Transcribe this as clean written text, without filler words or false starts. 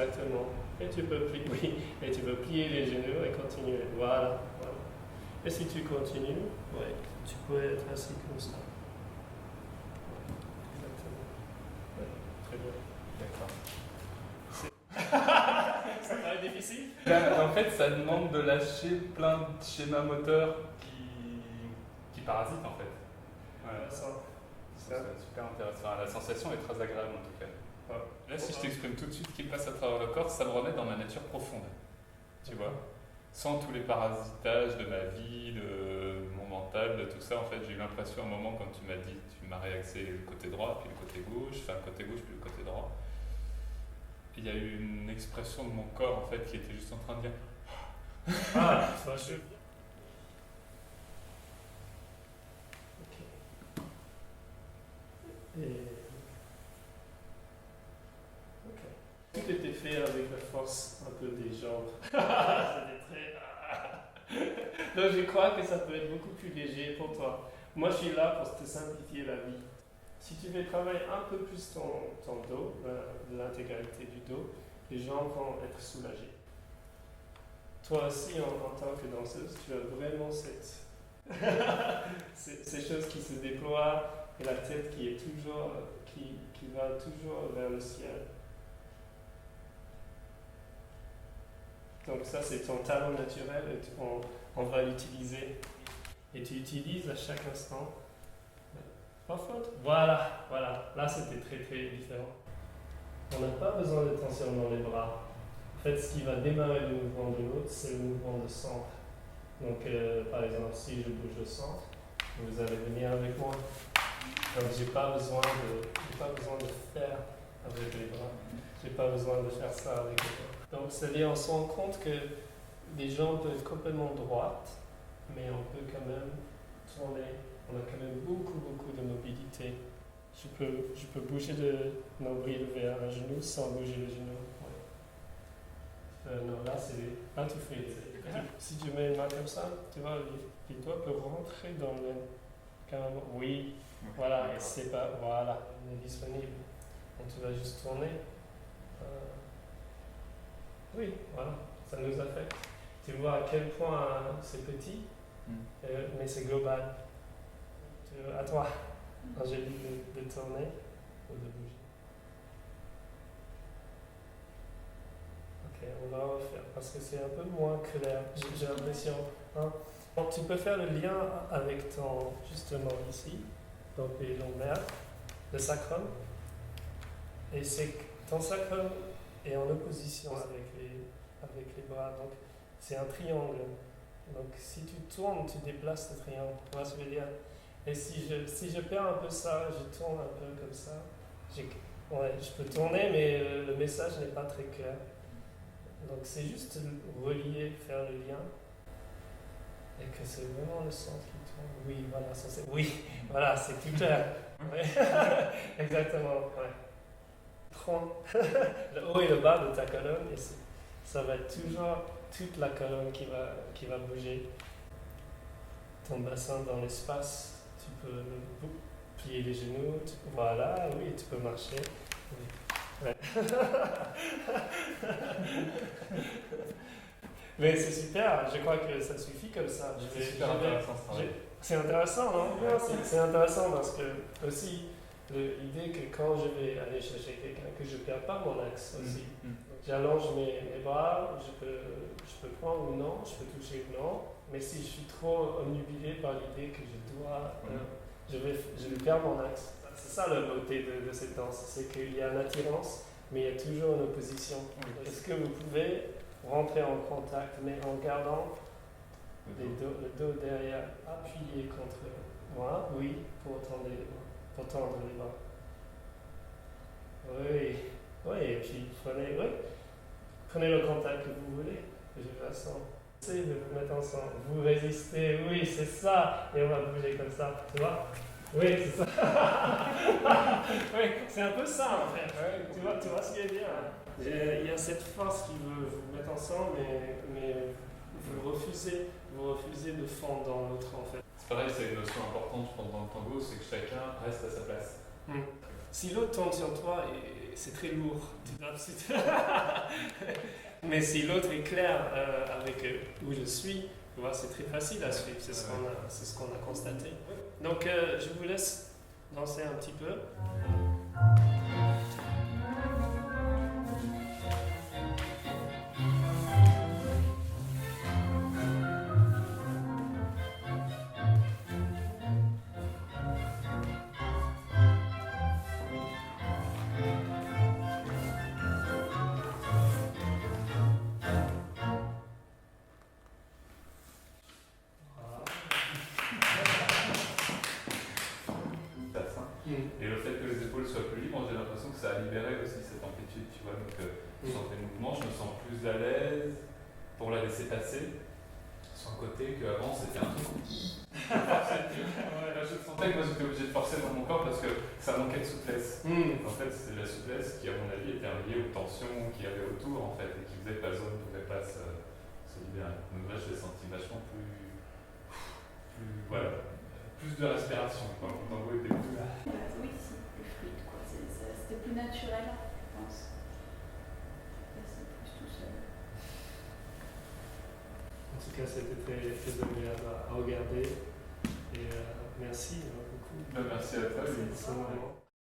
exactement. Et tu peux plier, oui, et tu peux plier les genoux et continuer. Voilà, voilà. Et si tu continues, ouais, tu peux être assis comme ça. Exactement. Ouais, très bien. D'accord. Ça paraît difficile? En fait, ça demande de lâcher plein de schémas moteurs qui parasitent en fait. Ouais. C'est super intéressant. La sensation est très agréable en tout cas. Ouais. Là, si je t'exprime tout de suite ce qui passe à travers le corps, ça me remet dans ma nature profonde. Tu vois? Sans tous les parasitages de ma vie, de mon mental, de tout ça, en fait, j'ai eu l'impression à un moment, quand tu m'as dit, tu m'as réaxé le côté droit, puis le côté gauche, enfin le côté gauche, puis le côté droit. Il y a eu une expression de mon corps, en fait, qui était juste en train de dire. Ah, ça je. Ok. Et. Ok. Tout était fait avec la force un peu des jambes. C'était très. Donc je crois que ça peut être beaucoup plus léger pour toi. Moi je suis là pour te simplifier la vie. Si tu veux travailler un peu plus ton dos, l'intégralité du dos, les jambes vont être soulagées. Toi aussi, en tant que danseuse, tu as vraiment ces choses qui se déploient et la tête qui est toujours, qui va toujours vers le ciel. Donc ça, c'est ton talent naturel et on va l'utiliser. Et tu utilises à chaque instant. Pas faute. Voilà, voilà. Là, c'était très très différent. On n'a pas besoin de tension dans les bras. En fait, ce qui va démarrer le mouvement de l'autre, c'est le mouvement de centre. Donc, par exemple, si je bouge le centre, vous allez venir avec moi. Donc, j'ai pas besoin de faire avec les bras. J'ai pas besoin de faire ça avec les bras. Donc, c'est-à-dire, on se rend compte que les jambes peuvent être complètement droites, mais on peut quand même tourner. On a quand même beaucoup de mobilité. Je peux bouger le nombril vers un genou sans bouger le genou. Ouais. Non, là tu fais. Si tu mets une main comme ça, tu vois, les doigts peuvent rentrer dans le. Carrément. Oui, voilà, et c'est pas. Voilà, on est disponible. Donc tu vas juste tourner. Oui, voilà, ça nous affecte. Tu vois à quel point c'est petit, mais c'est global. À toi. J'ai dit de tourner ou de bouger. Ok, on va refaire parce que c'est un peu moins clair, j'ai l'impression. Hein? Donc, tu peux faire le lien avec ton, justement ici, ton pays lombaire, le sacrum. Et c'est que ton sacrum est en opposition avec les bras. Donc, c'est un triangle. Donc, si tu tournes, tu déplaces le triangle. Tu vois ce que je veux dire? Et si je perds un peu ça, je tourne un peu comme ça. Je peux tourner, mais le message n'est pas très clair. Donc c'est juste relier, faire le lien. Et que c'est vraiment le centre qui tourne. Oui, voilà, ça c'est. Oui, voilà, c'est tout clair. Ouais. Exactement, ouais. Prends le haut et le bas de ta colonne et ça va être toujours toute la colonne qui va bouger. Ton bassin dans l'espace. Tu peux plier les genoux, voilà, oui, tu peux marcher. Oui. Ouais. Mais c'est super, je crois que ça suffit comme ça. C'est intéressant, non? C'est intéressant parce que aussi l'idée que quand je vais aller chercher quelqu'un, que je ne perds pas mon axe aussi. J'allonge mes bras, je peux prendre ou non, je peux toucher ou non. Mais si je suis trop omnubilé par l'idée que je dois, je vais perdre mon axe. C'est ça la beauté de cette danse, c'est qu'il y a une attirance, mais il y a toujours une opposition. Est-ce que vous pouvez rentrer en contact, mais en gardant le dos derrière, appuyé contre moi, oui, pour tendre les bras. Oui, et puis prenez le contact que vous voulez, de toute façon. Essayez de vous mettre ensemble, vous résistez, oui, c'est ça, et on va bouger comme ça, tu vois? Oui, c'est ça. Oui, c'est un peu ça en fait. Ouais, tu vois ce qui est bien. Il y a cette force qui veut vous mettre ensemble, mais vous refusez de fondre dans l'autre en fait. C'est pareil, c'est une notion importante, je pense, dans le tango, c'est que chacun reste à sa place. Si l'autre tombe sur toi, c'est très lourd. Mais si l'autre est clair avec où je suis, tu vois, c'est très facile à suivre. C'est ce qu'on a constaté. Donc, je vous laisse danser un petit peu. Et le fait que les épaules soient plus libres, j'ai l'impression que ça a libéré aussi cette amplitude, tu vois. Donc, sur tes mouvements, je me sens plus à l'aise pour la laisser passer. Sur un côté qu'avant, c'était un truc. Là, je sentais que moi, j'étais obligé de forcer dans mon corps parce que ça manquait de souplesse. En fait, c'était la souplesse qui, à mon avis, était liée aux tensions qu'il y avait autour, en fait, et qui faisait que la zone ne pouvait pas se libérer. Donc là, je l'ai senti vachement plus voilà. Plus de respiration, quoi. Mon tango était plus là. Oui, c'est plus fluide, quoi. C'était plus naturel, je pense. C'est plus tout seul. En tout cas, c'était très, très agréable à regarder. Et merci beaucoup. Merci à toi, C'est ce moment.